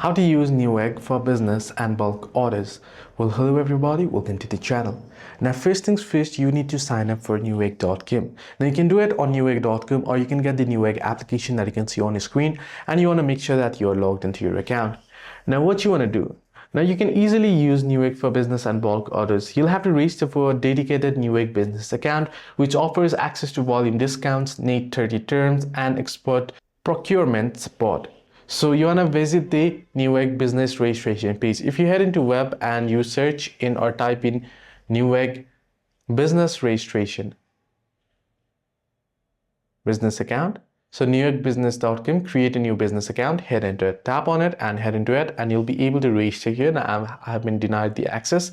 How to use Newegg for business and bulk orders. Well, hello everybody, welcome to the channel. Now first things first, you need to sign up for newegg.com. Now you can do it on newegg.com, or you can get the Newegg application that you can see on your screen, and you want to make sure that you're logged into your account. Now what you want to do, now you can easily use Newegg for business and bulk orders. You'll have to register for a dedicated Newegg business account, which offers access to volume discounts, net 30 terms, and export procurement support. So you want to visit the Newegg business registration page. If you head into web and you search in or type in Newegg business registration, business account. So neweggbbusiness.com, create a new business account, head into it, tap on it and head into it, and you'll be able to register here. Now I have been denied the access,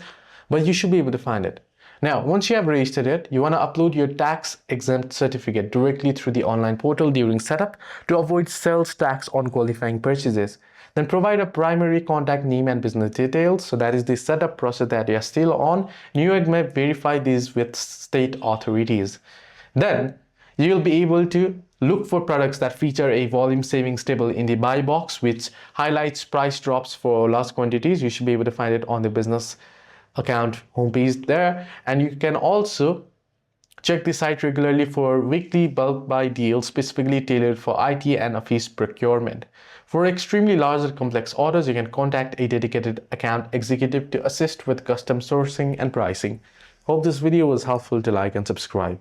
but you should be able to find it. Now, once you have registered it, you want to upload your tax-exempt certificate directly through the online portal during setup to avoid sales tax on qualifying purchases. Then provide a primary contact name and business details. So that is the setup process that you're still on. Newegg may verify these with state authorities. Then you'll be able to look for products that feature a volume savings table in the buy box, which highlights price drops for large quantities. You should be able to find it on the business account homepage there, and you can also check the site regularly for weekly bulk buy deals specifically tailored for IT and office procurement. For extremely large and complex orders, you can contact a dedicated account executive to assist with custom sourcing and pricing. Hope this video was helpful. To like and subscribe.